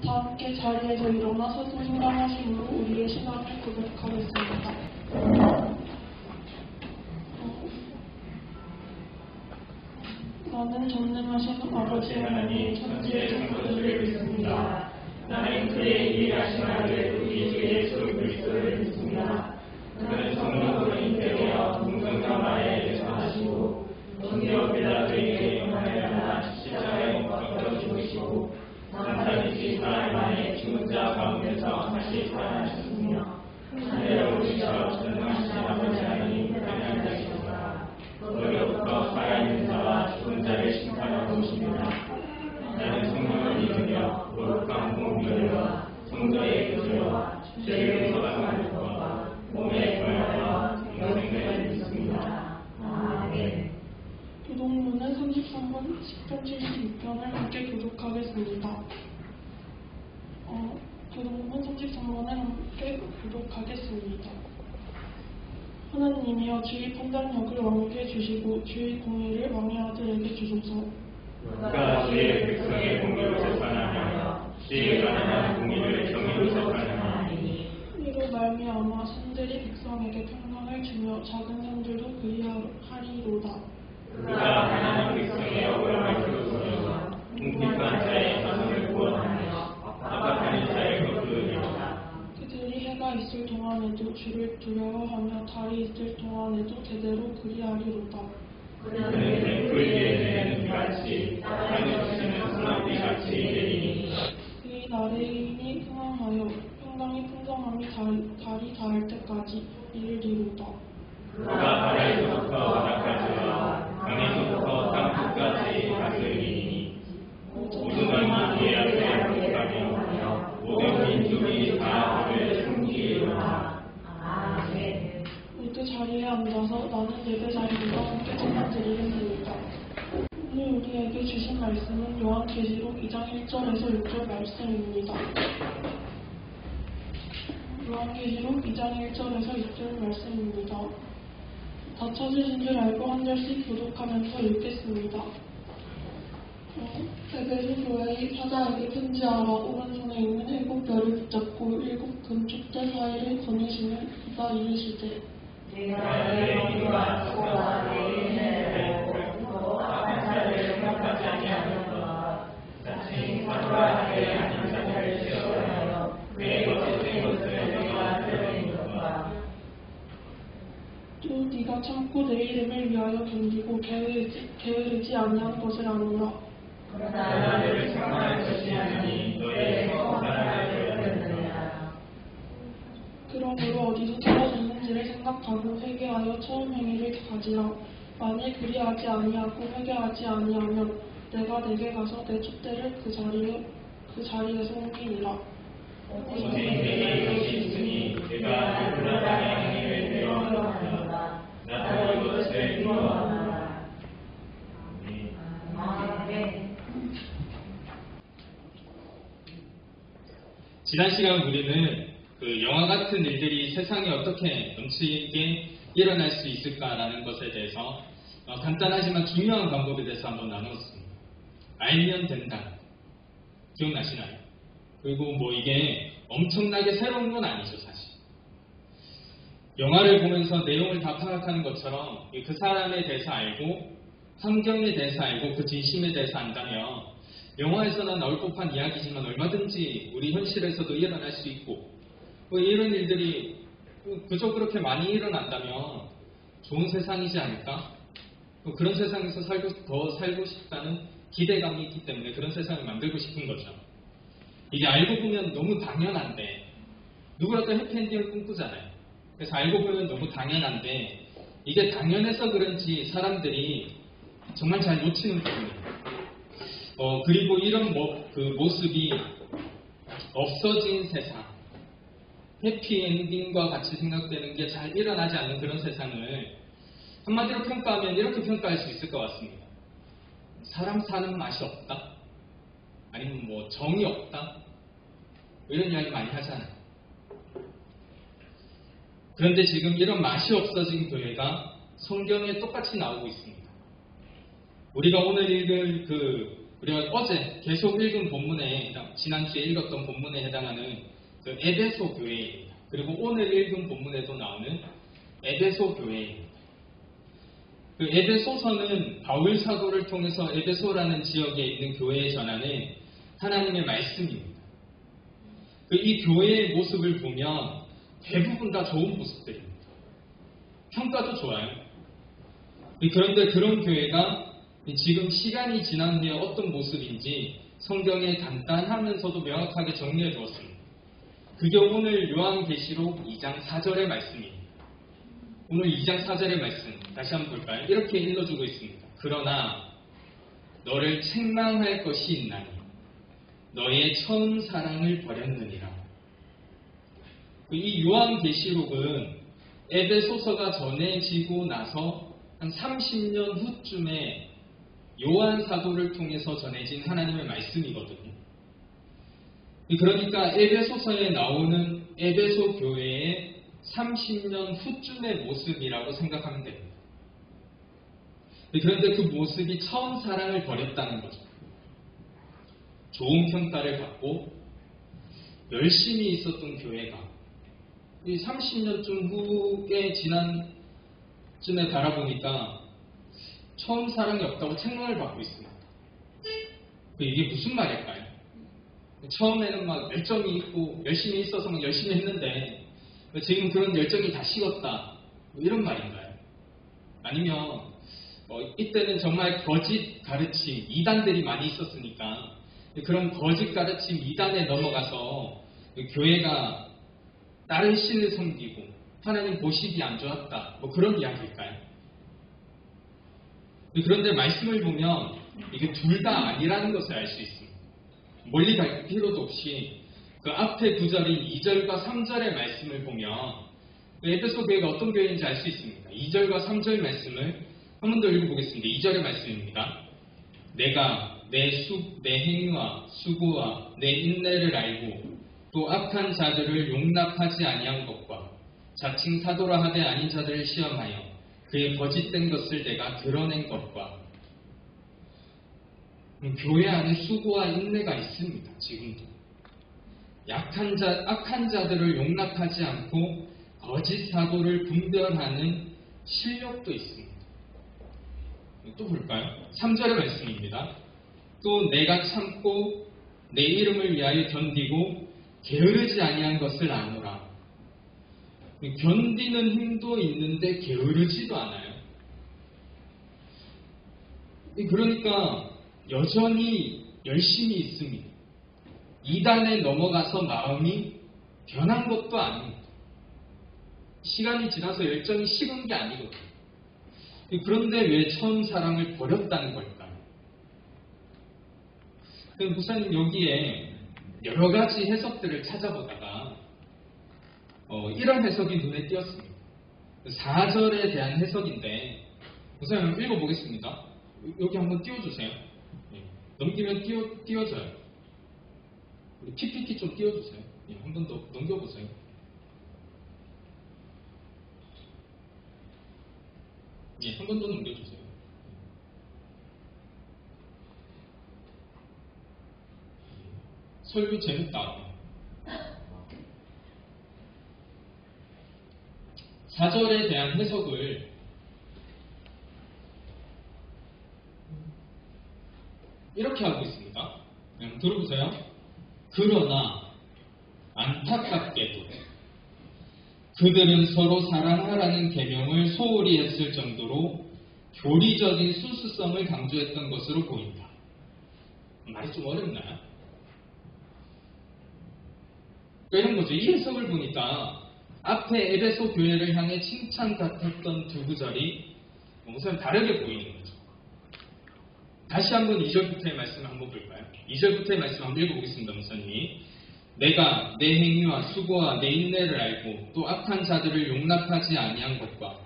다 함께 자리에서 일어나서 성당하심으로 우리의 신앙을 고백하겠습니다. 나는 전능하신 아버지 하나님 천지의 창조주를 믿습니다. 나는 그의 일하신 아들 우리 주 예수 그리스도를 믿습니다. 그는 성령으로 잉태되어 동성녀 마리아에게서 나시고 본디오 빌라토에게 영화를 십자가에 못 박혀 죽으시고 사탄이지 사흘 만에 죽은 자 가운데서 다시 살아나셨으며 하늘에 오르셔 전능하신 아버지 하나님 편에 앉으시도다. 거기로부터 살아있는 자와 죽은 자를 심판하러 오십니다. 나는 성령을 믿으며 거룩한 공교회와 성도의 교제와 죄를 소망하는 것과 몸의 변화와 영생을 믿습니다. 아멘. 교독문은 33번 10편 76편을 함께 교독하겠습니다. 교독문 33번을 함께 교독하겠습니다. 하나님이여 주의 판단력을 왕에게 주시고 주의 공의를 왕의 아들에게 주소서. 누가 주의 백성의 공의로 재판하며 주의 가난한 공의를 정의로 재판하나니 이로 말미암아 신들이 백성에게 평강을 주며 작은 성들도 그리하리로다. 누가 가난한 백성의 억울함을 들어주며 궁핍한 자의 자손을 구원하며 압박하는 자의 거두리로다. 그들이 해가 있을 동안에도 주를 두려워하며 달이 있을 동안에도 대대로 그리하리로다. 그는 그 위에는 비같이 땅에 치는 소나비같이 내리니 그의 나레인이 흥황하여 평강이 풍성함이 달이 닿을 때까지 이르리로다. 그가 바다에서부터 바다까지와 강에서부터 땅 끝까지 다스리니 모든 왕이 그의 앞에 항복하며 모든 민족이 다 그를 섬기리로다. 아멘. 모두 자리에 앉아서 나는 예배자리보다 함께 찬양드리겠습니다. 오늘 우리에게 주신 말씀은 요한계시록 2장 1절에서 6절 말씀입니다. 요한계시록 2장 1절에서 6절 말씀입니다. 다 찾으신 줄 알고 한 절씩 교독하면서 읽겠습니다. 에베소 교회의 사자에게 편지하라. 오른손에 있는 7별을 붙잡고 7 금축대 사이를 거니시는 이가 이르시되 내가 내 이름과 수고와 내 이름을 알고 악한 자를 생각하지 아니하면서 자칭 사도와 그의 아닌 자들을 시험하여 그의 거짓된 것을 내가 드러낸 것과 또 네가 참고 내 이름을 위하여 견디고 게으르지 아니한 것을 아노라. 그러나 너를 책망할 것이 아니니 너의 행복하라를 열렸느니라. 그러므로 어디서 떨어졌는지를 생각하고 회개하여 처음 행위를 가지라. 만일 그리하지 아니하고 회개하지 아니하면 내가 내게 가서 내 촛대를 그 자리에서 옮기니라. 오직 내게 이것이 있으니 내가 불안한 행위를 배워하노라. 나도 이것을 미워하노라. 아멘. 지난 시간 우리는 그 영화 같은 일들이 세상에 어떻게 넘치게 일어날 수 있을까라는 것에 대해서 간단하지만 중요한 방법에 대해서 한번 나눴습니다. 알면 된다. 기억나시나요? 그리고 뭐 이게 엄청나게 새로운 건 아니죠, 사실. 영화를 보면서 내용을 다 파악하는 것처럼 그 사람에 대해서 알고 환경에 대해서 알고 그 진심에 대해서 안다면 영화에서나 나올 법한 이야기지만 얼마든지 우리 현실에서도 일어날 수 있고 이런 일들이 그저 그렇게 많이 일어난다면 좋은 세상이지 않을까? 그런 세상에서 더 살고 싶다는 기대감이 있기 때문에 그런 세상을 만들고 싶은 거죠. 이게 알고 보면 너무 당연한데 누구라도 해피엔딩을 꿈꾸잖아요. 그래서 알고 보면 너무 당연한데 이게 당연해서 그런지 사람들이 정말 잘 놓치는 부분이에요. 그리고 이런 모습이 없어진 세상, 해피엔딩과 같이 생각되는 게 잘 일어나지 않는 그런 세상을 한마디로 평가하면 이렇게 평가할 수 있을 것 같습니다. 사람 사는 맛이 없다? 아니면 뭐 정이 없다? 이런 이야기 많이 하잖아요. 그런데 지금 이런 맛이 없어진 교회가 성경에 똑같이 나오고 있습니다. 우리가 오늘 읽을 그 우리가 어제 계속 읽은 본문에, 지난주에 읽었던 본문에 해당하는 그 에베소 교회입니다. 그리고 오늘 읽은 본문에도 나오는 에베소 교회입니다. 그 에베소서는 바울 사도를 통해서 에베소라는 지역에 있는 교회에 전하는 하나님의 말씀입니다. 이 교회의 모습을 보면 대부분 다 좋은 모습들입니다. 평가도 좋아요. 그런데 그런 교회가 지금 시간이 지난 후에 어떤 모습인지 성경에 간단하면서도 명확하게 정리해 두었습니다. 그게 오늘 요한계시록 2장 4절의 말씀입니다. 오늘 2장 4절의 말씀 다시 한번 볼까요? 이렇게 일러주고 있습니다. 그러나 너를 책망할 것이 있나니 너의 처음 사랑을 버렸느니라. 이 요한계시록은 에베소서가 전해지고 나서 한 30년 후쯤에 요한 사도를 통해서 전해진 하나님의 말씀이거든요. 그러니까 에베소서에 나오는 에베소 교회의 30년 후쯤의 모습이라고 생각하면 됩니다. 그런데 그 모습이 처음 사랑을 버렸다는 거죠. 좋은 평가를 받고 열심히 있었던 교회가 이 30년쯤 후에 지난 쯤에 바라보니까 처음 사랑이 없다고 책망을 받고 있습니다. 이게 무슨 말일까요? 처음에는 막 열정이 있고 열심히 있어서 막 열심히 했는데 지금 그런 열정이 다 식었다. 이런 말인가요? 아니면 이때는 정말 거짓 가르침, 이단들이 많이 있었으니까 그런 거짓 가르침, 이단에 넘어가서 교회가 다른 신을 섬기고 하나님 보시기 안 좋았다. 그런 이야기일까요? 그런데 말씀을 보면 이게 둘 다 아니라는 것을 알 수 있습니다. 멀리 갈 필요도 없이 그 앞에 구절인 2절과 3절의 말씀을 보면 에베소 교회가 어떤 교회인지 알 수 있습니다. 2절과 3절 말씀을 한 번 더 읽어보겠습니다. 2절의 말씀입니다. 내가 내 행위와 수고와 내 인내를 알고 또 악한 자들을 용납하지 아니한 것과 자칭 사도라 하되 아닌 자들을 시험하여 그의 거짓된 것을 내가 드러낸 것과 교회 안에 수고와 인내가 있습니다. 지금도 악한 자들을 용납하지 않고 거짓 사도를 분별하는 실력도 있습니다. 또 볼까요? 3절의 말씀입니다. 또 내가 참고 내 이름을 위하여 견디고 게으르지 아니한 것을 아노라. 견디는 힘도 있는데 게으르지도 않아요. 그러니까 여전히 열심히 있습니다. 이단에 넘어가서 마음이 변한 것도 아닙니다. 시간이 지나서 열정이 식은 게 아니거든요. 그런데 왜 처음 사랑을 버렸다는 걸까요? 목사님 여기에 여러 가지 해석들을 찾아보다가 이런 해석이 눈에 띄었습니다. 4절에 대한 해석인데 목사님 읽어보겠습니다. 여기 한번 띄워주세요. 넘기면 띄워져요. PPT 좀 띄워주세요. 한 번 더 넘겨보세요. 한 번 더 넘겨주세요. 설교 재밌다. 4절에 대한 해석을 이렇게 하고 있습니다. 들어보세요. 그러나 안타깝게도 그들은 서로 사랑하라는 계명을 소홀히 했을 정도로 교리적인 순수성을 강조했던 것으로 보인다. 말이 좀 어렵나요? 이런 거죠. 이 해석을 보니까 앞에 에베소 교회를 향해 칭찬 같았던 두 구절이 우선 다르게 보이는 거죠. 다시 한번 2절부터의 말씀을 한번 볼까요? 2절부터의 말씀 한번 읽어보겠습니다. 목사님이 내가 내 행위와 수고와 내 인내를 알고 또 악한 자들을 용납하지 아니한 것과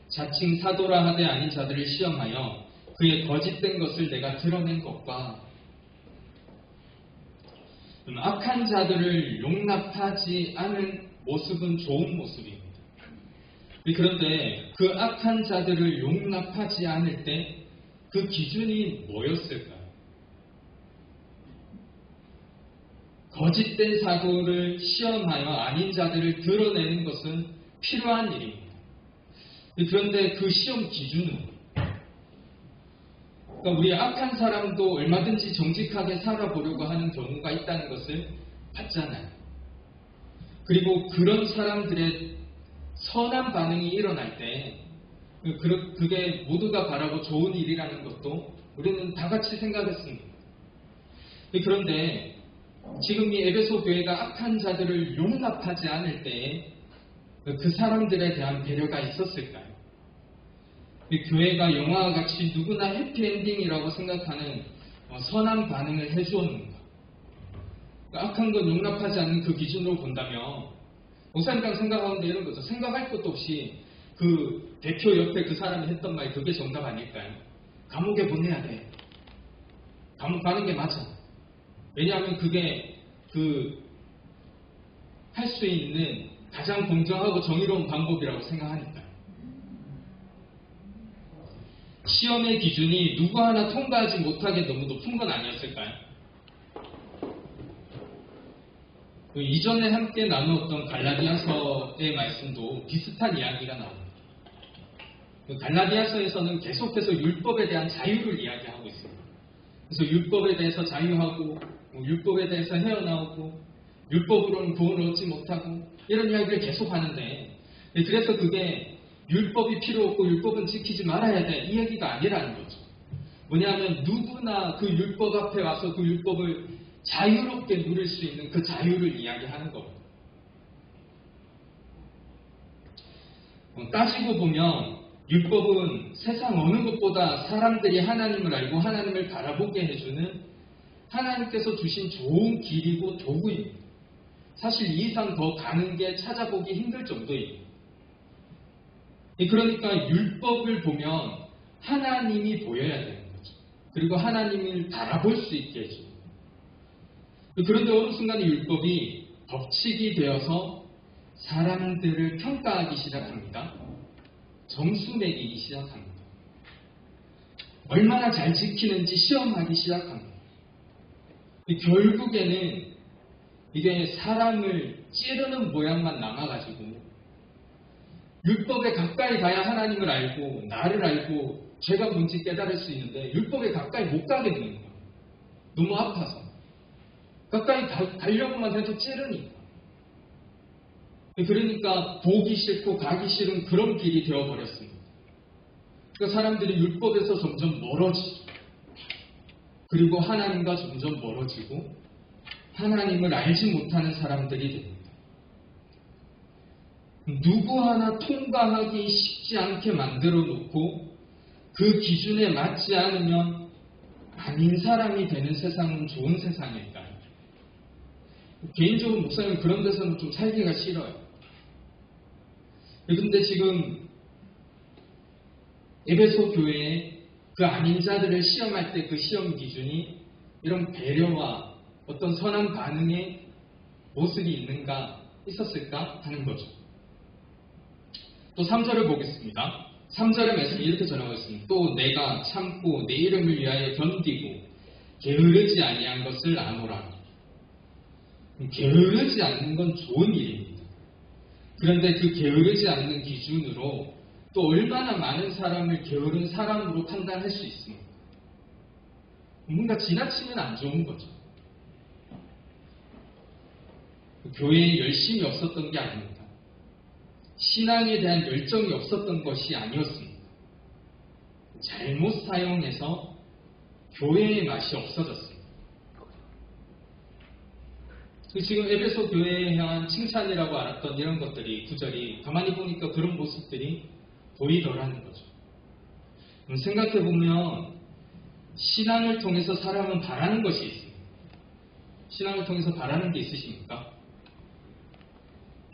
자칭 사도라 하되 아닌 자들을 시험하여 그의 거짓된 것을 내가 드러낸 것과 악한 자들을 용납하지 않은 모습은 좋은 모습입니다. 그런데 그 악한 자들을 용납하지 않을 때 그 기준이 뭐였을까요? 거짓된 사고를 시험하여 아닌 자들을 드러내는 것은 필요한 일입니다. 그런데 그 시험 기준은 그러니까 우리 악한 사람도 얼마든지 정직하게 살아보려고 하는 경우가 있다는 것을 봤잖아요. 그리고 그런 사람들의 선한 반응이 일어날 때 그게 모두가 바라고 좋은 일이라는 것도 우리는 다 같이 생각했습니다. 그런데 지금 이 에베소 교회가 악한 자들을 용납하지 않을 때 그 사람들에 대한 배려가 있었을까요? 교회가 영화와 같이 누구나 해피엔딩이라고 생각하는 선한 반응을 해주었는가? 악한 건 용납하지 않는 그 기준으로 본다면 목사님랑 생각하는데 이런 거죠. 생각할 것도 없이 그 대표 옆에 그 사람이 했던 말 그게 정답 아닐까요? 감옥에 보내야 돼. 감옥 가는 게 맞아. 왜냐하면 그게 할 수 있는 가장 공정하고 정의로운 방법이라고 생각하니까요. 시험의 기준이 누구 하나 통과하지 못하게 너무 높은 건 아니었을까요? 이전에 함께 나누었던 갈라디아서의 말씀도 비슷한 이야기가 나옵니다. 갈라디아서에서는 계속해서 율법에 대한 자유를 이야기하고 있습니다. 그래서 율법에 대해서 자유하고 율법에 대해서 헤어나오고 율법으로는 구원을 얻지 못하고 이런 이야기를 계속 하는데 그래서 그게 율법이 필요 없고 율법은 지키지 말아야 돼 이 얘기가 아니라는 거죠. 뭐냐면 누구나 그 율법 앞에 와서 그 율법을 자유롭게 누릴 수 있는 그 자유를 이야기하는 겁니다. 따지고 보면 율법은 세상 어느 것보다 사람들이 하나님을 알고 하나님을 바라보게 해주는 하나님께서 주신 좋은 길이고 도구입니다. 사실 이 이상 더 가는 게 찾아보기 힘들 정도입니다. 그러니까 율법을 보면 하나님이 보여야 되는 거죠. 그리고 하나님을 바라볼 수 있게 해줍니다. 그런데 어느 순간에 율법이 법칙이 되어서 사람들을 평가하기 시작합니다. 점수 매기기 시작합니다. 얼마나 잘 지키는지 시험하기 시작합니다. 결국에는 이게 사람을 찌르는 모양만 남아가지고 율법에 가까이 가야 하나님을 알고 나를 알고 죄가 뭔지 깨달을 수 있는데 율법에 가까이 못 가게 되는 거예요. 너무 아파서. 가까이 가려고만 해도 찌르니까. 그러니까 보기 싫고 가기 싫은 그런 길이 되어버렸습니다. 그러니까 사람들이 율법에서 점점 멀어지죠. 그리고 하나님과 점점 멀어지고 하나님을 알지 못하는 사람들이 됩니다. 누구 하나 통과하기 쉽지 않게 만들어 놓고 그 기준에 맞지 않으면 아닌 사람이 되는 세상은 좋은 세상일까요? 개인적으로 목사님은 그런 데서는 좀 살기가 싫어요. 그런데 지금 에베소 교회에 그 아닌 자들을 시험할 때 그 시험 기준이 이런 배려와 어떤 선한 반응의 모습이 있는가 있었을까 하는 거죠. 또 3절을 보겠습니다. 3절의 말씀이 이렇게 전하고 있습니다. 또 내가 참고 내 이름을 위하여 견디고 게으르지 아니한 것을 아노라. 게으르지 않는 건 좋은 일입니다. 그런데 그 게으르지 않는 기준으로 또 얼마나 많은 사람을 게으른 사람으로 판단할 수 있습니까? 뭔가 지나치면 안 좋은 거죠. 교회에 열심이 없었던 게 아닙니다. 신앙에 대한 열정이 없었던 것이 아니었습니다. 잘못 사용해서 교회의 맛이 없어졌습니다. 지금 에베소 교회에 향한 칭찬이라고 알았던 이런 것들이 구절이 가만히 보니까 그런 모습들이 보이더라는 거죠. 생각해보면 신앙을 통해서 사람은 바라는 것이 있습니다. 신앙을 통해서 바라는 게 있으십니까?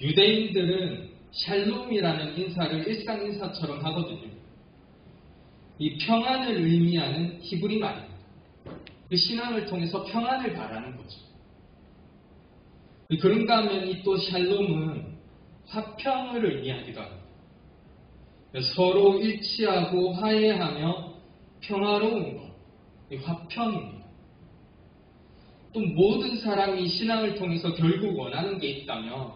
유대인들은 샬롬이라는 인사를 일상 인사처럼 하거든요. 이 평안을 의미하는 히브리 말입니다. 그 신앙을 통해서 평안을 바라는 거죠. 그런가 하면 이 또 샬롬은 화평을 의미하기도 합니다. 서로 일치하고 화해하며 평화로운 것, 이 화평입니다. 또 모든 사람이 신앙을 통해서 결국 원하는 게 있다면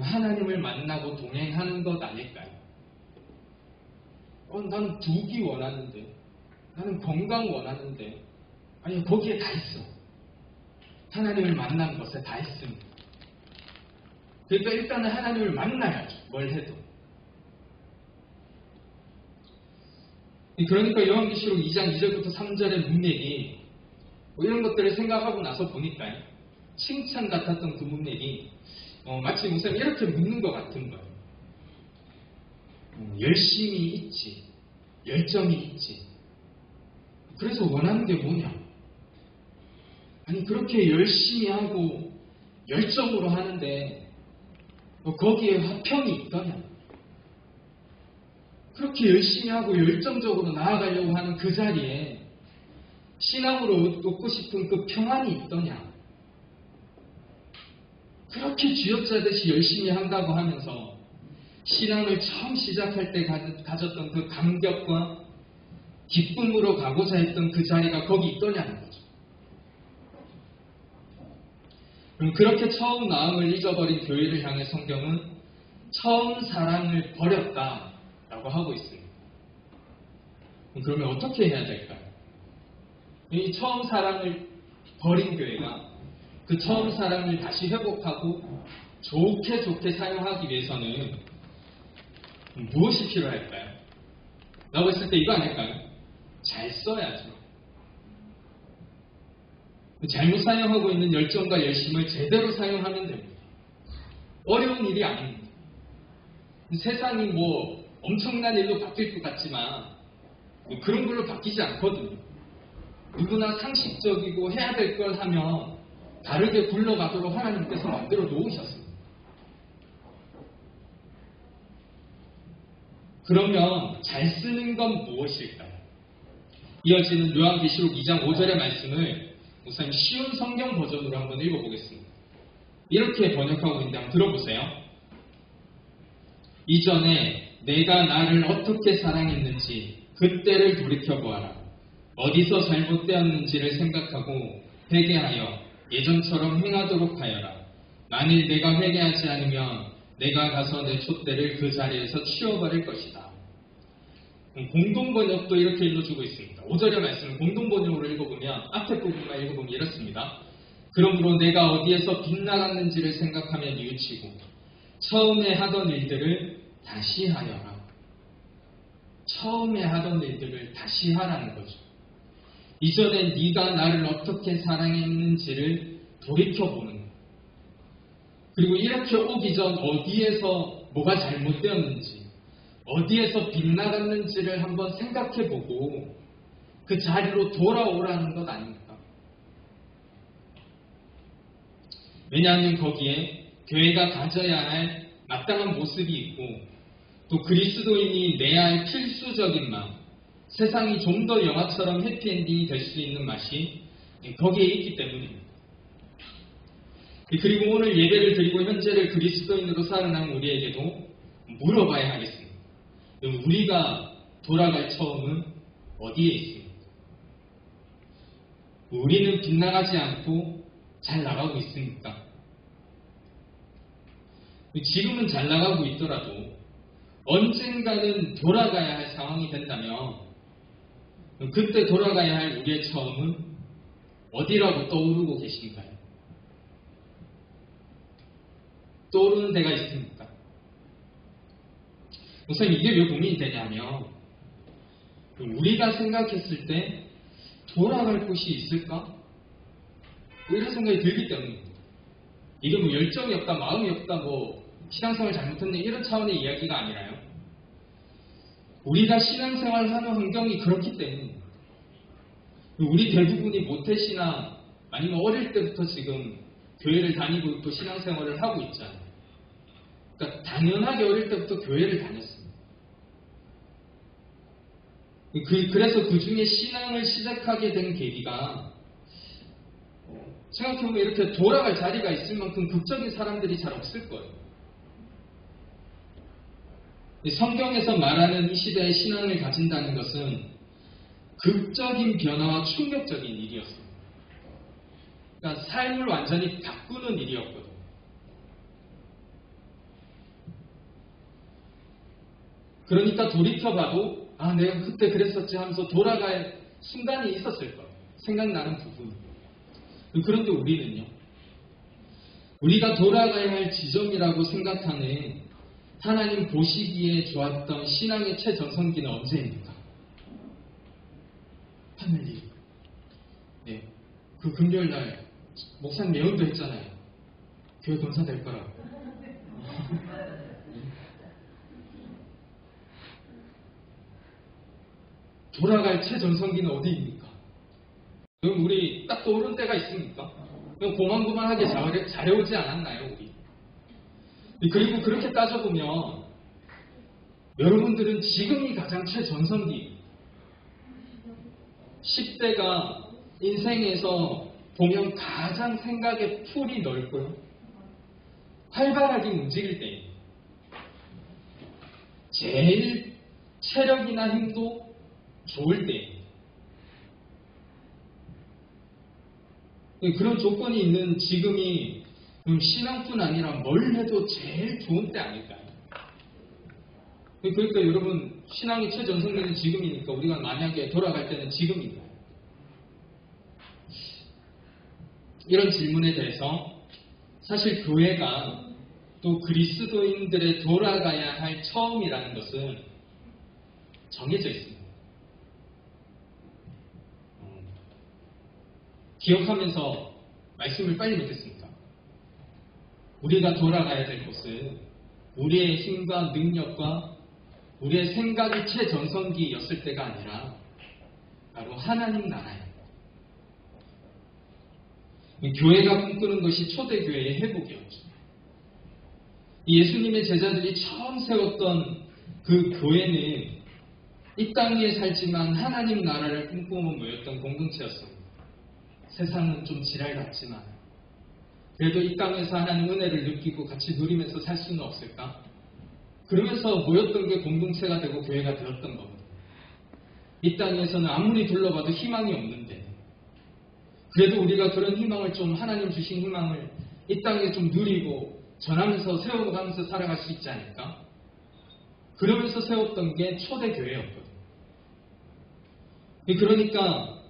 하나님을 만나고 동행하는 것 아닐까요? 나는 부귀 원하는데, 나는 건강 원하는데, 아니 거기에 다 있어. 하나님을 만난 것에 다 있습니다. 그러니까 일단은 하나님을 만나야죠. 뭘 해도. 그러니까 요한계시록 2장 2절부터 3절의 문맥이 이런 것들을 생각하고 나서 보니까요. 칭찬 같았던 그 문맥이 마치 목사님 이렇게 묻는 것 같은 거예요. 열심이 있지, 열정이 있지. 그래서 원하는 게 뭐냐? 아니 그렇게 열심히 하고 열정으로 하는데 거기에 화평이 있더냐? 그렇게 열심히 하고 열정적으로 나아가려고 하는 그 자리에 신앙으로 얻고 싶은 그 평안이 있더냐? 그렇게 쥐어짜듯이 열심히 한다고 하면서 신앙을 처음 시작할 때 가졌던 그 감격과 기쁨으로 가고자 했던 그 자리가 거기 있더냐는 거죠. 그렇게 처음 마음을 잊어버린 교회를 향해 성경은 처음 사랑을 버렸다라고 하고 있습니다. 그러면 어떻게 해야 될까요? 이 처음 사랑을 버린 교회가 그 처음 사랑을 다시 회복하고 좋게 사용하기 위해서는 무엇이 필요할까요? 라고 했을 때 이거 아닐까요? 잘 써야죠. 잘못 사용하고 있는 열정과 열심을 제대로 사용하면 됩니다. 어려운 일이 아닙니다. 세상이 엄청난 일로 바뀔 것 같지만 그런 걸로 바뀌지 않거든요. 누구나 상식적이고 해야 될 걸 하면 다르게 굴러가도록 하나님께서 만들어 놓으셨습니다. 그러면 잘 쓰는 건 무엇일까요? 이어지는 요한계시록 2장 5절의 말씀을 목사님 쉬운 성경 버전으로 한번 읽어보겠습니다. 이렇게 번역하고 있는데 한번 들어보세요. 이전에 내가 나를 어떻게 사랑했는지 그때를 돌이켜보아라. 어디서 잘못되었는지를 생각하고 회개하여 예전처럼 행하도록 하여라. 만일 내가 회개하지 않으면 내가 가서 내 촛대를 그 자리에서 치워버릴 것이다. 공동번역도 이렇게 읽어주고 있습니다. 5절의 말씀을 공동번역으로 읽어보면 앞에 부분만 읽어보면 이렇습니다. 그러므로 내가 어디에서 빗나갔는지를 생각하며 뉘우치고 처음에 하던 일들을 다시 하여라. 처음에 하던 일들을 다시 하라는 거죠. 이전에 네가 나를 어떻게 사랑했는지를 돌이켜보는 것. 그리고 이렇게 오기 전 어디에서 뭐가 잘못되었는지 어디에서 빗나갔는지를 한번 생각해보고 그 자리로 돌아오라는 것 아닙니까? 왜냐하면 거기에 교회가 가져야 할 마땅한 모습이 있고 또 그리스도인이 내야 할 필수적인 마음, 세상이 좀 더 영화처럼 해피엔딩이 될 수 있는 맛이 거기에 있기 때문입니다. 그리고 오늘 예배를 드리고 현재를 그리스도인으로 살아난 우리에게도 물어봐야 하겠습니다. 우리가 돌아갈 처음은 어디에 있습니까? 우리는 빗나가지 않고 잘 나가고 있습니까? 지금은 잘 나가고 있더라도 언젠가는 돌아가야 할 상황이 된다면 그때 돌아가야 할 우리의 처음은 어디라고 떠오르고 계신가요? 떠오르는 데가 있습니까? 목사님 이게 왜 고민이 되냐면 우리가 생각했을 때 돌아갈 곳이 있을까? 이런 생각이 들기 때문입니다. 이게 열정이 없다, 마음이 없다, 신앙생활 잘못했네 이런 차원의 이야기가 아니라요. 우리가 신앙생활을 하는 환경이 그렇기 때문입니다. 우리 대부분이 모태신앙 아니면 어릴 때부터 지금 교회를 다니고 또 신앙생활을 하고 있잖아요. 그러니까 당연하게 어릴 때부터 교회를 다녔습니다. 그래서 그 중에 신앙을 시작하게 된 계기가 생각해보면 이렇게 돌아갈 자리가 있을 만큼 극적인 사람들이 잘 없을 거예요. 성경에서 말하는 이 시대의 신앙을 가진다는 것은 극적인 변화와 충격적인 일이었습니다. 그러니까 삶을 완전히 바꾸는 일이었거든. 그러니까 돌이켜봐도 내가 그때 그랬었지 하면서 돌아갈 순간이 있었을 거예요. 생각나는 부분이. 그런데 우리는요. 우리가 돌아가야 할 지점이라고 생각하는 하나님 보시기에 좋았던 신앙의 최전성기는 언제입니까? 하늘님. 네. 그 금요일날 목사님 예언도 했잖아요. 교회 검사 될 거라고. 돌아갈 최전성기는 어디입니까? 그럼 우리 딱 떠오른 때가 있습니까? 그럼 고만고만하게 잘해오지 않았나요, 우리? 그리고 그렇게 따져보면 여러분들은 지금이 가장 최전성기. 10대가 인생에서 보면 가장 생각의 풀이 넓고요. 활발하게 움직일 때 제일 체력이나 힘도 좋을 때 그런 조건이 있는 지금이 신앙뿐 아니라 뭘 해도 제일 좋은 때 아닐까요? 그러니까 여러분 신앙이 최전성기는 지금이니까 우리가 만약에 돌아갈 때는 지금인가요? 이런 질문에 대해서 사실 교회가 또 그리스도인들의 돌아가야 할 처음이라는 것은 정해져 있습니다. 기억하면서 말씀을 빨리 맺겠습니다. 우리가 돌아가야 될 곳은 우리의 힘과 능력과 우리의 생각이 최전성기였을 때가 아니라 바로 하나님 나라입니다. 교회가 꿈꾸는 것이 초대교회의 회복이었죠. 예수님의 제자들이 처음 세웠던 그 교회는 이 땅 위에 살지만 하나님 나라를 꿈꾸며 모였던 공동체였습니다. 세상은 좀 지랄 같지만 그래도 이 땅에서 하나님 은혜를 느끼고 같이 누리면서 살 수는 없을까? 그러면서 모였던 게 공동체가 되고 교회가 되었던 겁니다. 이 땅에서는 아무리 둘러봐도 희망이 없는데 그래도 우리가 그런 희망을 좀 하나님 주신 희망을 이 땅에 좀 누리고 전하면서 세워가면서 살아갈 수 있지 않을까? 그러면서 세웠던 게 초대교회였거든요. 그러니까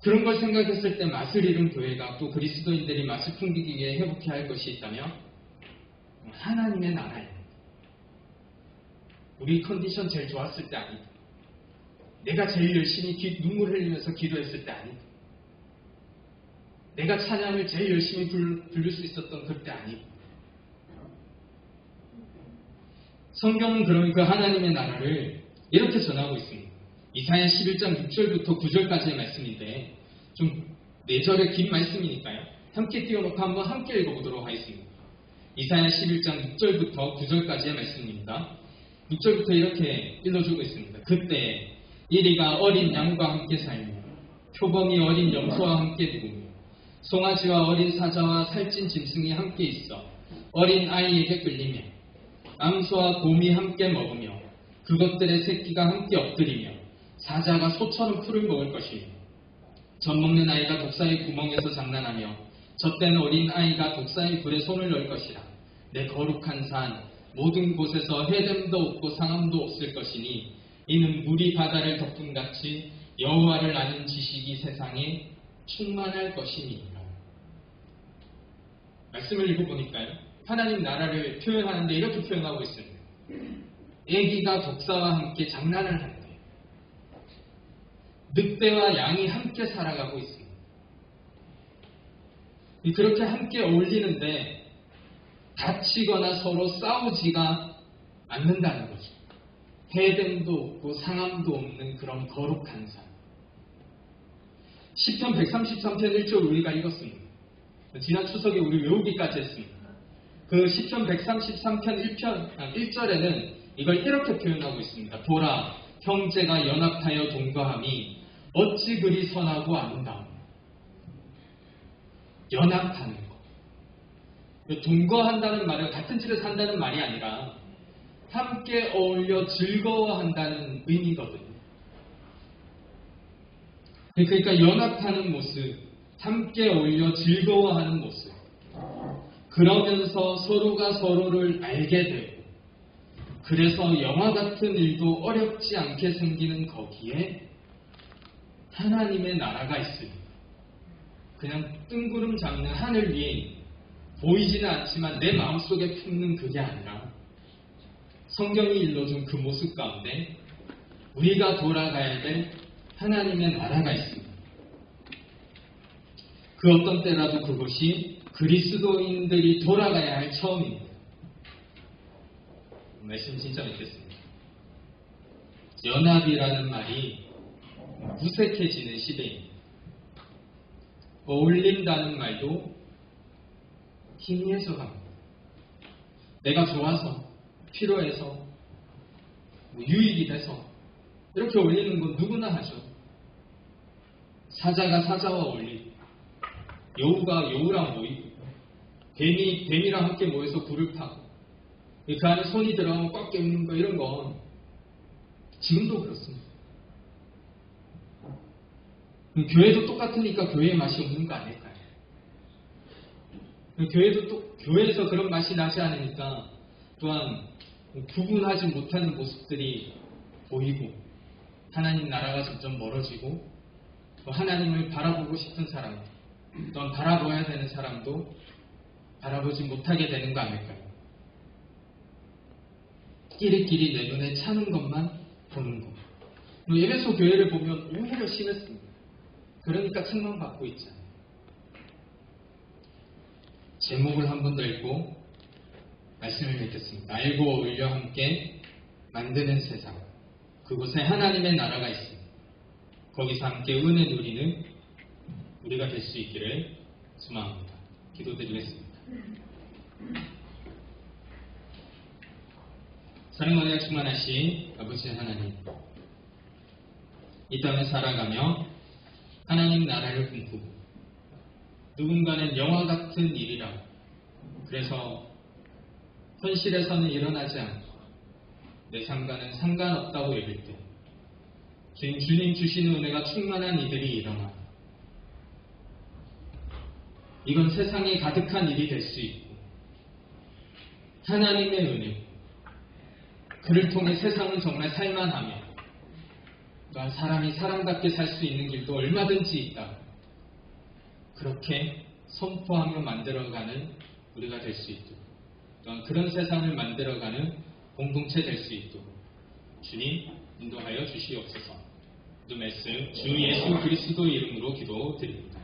그런 걸 생각했을 때 맛을 잃은 교회가 또 그리스도인들이 맛을 풍기기 위해 회복해야 할 것이 있다면 하나님의 나라입니다. 우리 컨디션 제일 좋았을 때 아니다. 내가 제일 열심히 눈물 흘리면서 기도했을 때 아니다. 내가 찬양을 제일 열심히 부를 수 있었던 그때 아니다. 성경은 그런 그 하나님의 나라를 이렇게 전하고 있습니다. 이사야 11장 6절부터 9절까지의 말씀인데 좀 4절의 긴 말씀이니까요. 함께 띄워놓고 한번 함께 읽어보도록 하겠습니다. 이사야 11장 6절부터 9절까지의 말씀입니다. 6절부터 이렇게 읽어주고 있습니다. 그때 이리가 어린 양과 함께 살며 표범이 어린 염소와 함께 누우며 송아지와 어린 사자와 살찐 짐승이 함께 있어 어린 아이에게 끌리며 암소와 곰이 함께 먹으며 그것들의 새끼가 함께 엎드리며 사자가 소처럼 풀을 먹을 것이며 젖먹는 아이가 독사의 구멍에서 장난하며 젖된 어린 아이가 독사의 불에 손을 넣을 것이라. 내 거룩한 산 모든 곳에서 해됨도 없고 상함도 없을 것이니 이는 물이 바다를 덮음같이 여호와를 아는 지식이 세상에 충만할 것이니라. 말씀을 읽어보니까요. 하나님 나라를 표현하는데 이렇게 표현하고 있습니다. 애기가 독사와 함께 장난을 한대. 늑대와 양이 함께 살아가고 있습니다. 그렇게 함께 어울리는데 다치거나 서로 싸우지가 않는다는 거죠. 해됨도 없고 상함도 없는 그런 거룩한 삶. 시편 133편 1절 우리가 읽었습니다. 지난 추석에 우리 외우기까지 했습니다. 그 시편 133편 1절에는 이걸 이렇게 표현하고 있습니다. 보라, 형제가 연합하여 동거함이 어찌 그리 선하고 아름다움. 연합하는 것. 동거한다는 말은 같은 집에 산다는 말이 아니라 함께 어울려 즐거워한다는 의미거든요. 그러니까 연합하는 모습, 함께 어울려 즐거워하는 모습. 그러면서 서로가 서로를 알게 되고, 그래서 영화 같은 일도 어렵지 않게 생기는 거기에 하나님의 나라가 있습니다. 그냥 뜬구름 잡는 하늘 위에 보이지는 않지만 내 마음속에 품는 그게 아니라 성경이 일러준 그 모습 가운데 우리가 돌아가야 될 하나님의 나라가 있습니다. 그 어떤 때라도 그것이 그리스도인들이 돌아가야 할 처음입니다. 말씀 진짜 믿겠습니다. 연합이라는 말이 무색해지는 시대입니다. 어울린다는 말도 희미해져 갑니다. 내가 좋아서, 필요해서, 유익이 돼서 이렇게 어울리는 건 누구나 하죠. 사자가 사자와 어울리고, 여우가 여우랑 모이고, 뱀이랑 함께 모여서 굴을 파고, 그 안에 손이 들어가면 꽉 깨우는 거, 이런 건 지금도 그렇습니다. 교회도 똑같으니까 교회의 맛이 없는 거 아닐까요? 교회에서 그런 맛이 나지 않으니까 또한 구분하지 못하는 모습들이 보이고, 하나님 나라가 점점 멀어지고, 또 하나님을 바라보고 싶은 사람, 또한 바라봐야 되는 사람도 바라보지 못하게 되는 거 아닐까요? 끼리끼리 내 눈에 차는 것만 보는 것. 에베소 교회를 보면 오히려 심했습니다. 그러니까 책망받고 있잖아요. 제목을 한 번 더 읽고 말씀을 맺겠습니다. 알고 어울려 함께 만드는 세상. 그곳에 하나님의 나라가 있습니다. 거기서 함께 은혜 누리는 우리가 될 수 있기를 소망합니다. 기도드리겠습니다. 사랑과 충만하신 아버지 하나님, 이 땅에 살아가며 하나님 나라를 꿈꾸고 누군가는 영화 같은 일이라고, 그래서 현실에서는 일어나지 않고 내 삶과는 상관없다고 여길 때 주님 주시는 은혜가 충만한 이들이 일어나 이건 세상에 가득한 일이 될 수 있고, 하나님의 은혜, 그를 통해 세상은 정말 살만하며 또한 사람이 사람답게 살 수 있는 길도 얼마든지 있다. 그렇게 선포하며 만들어가는 우리가 될 수 있도록, 또한 그런 세상을 만들어가는 공동체 될 수 있도록 주님 인도하여 주시옵소서. 이 말씀 주 예수 그리스도 이름으로 기도드립니다.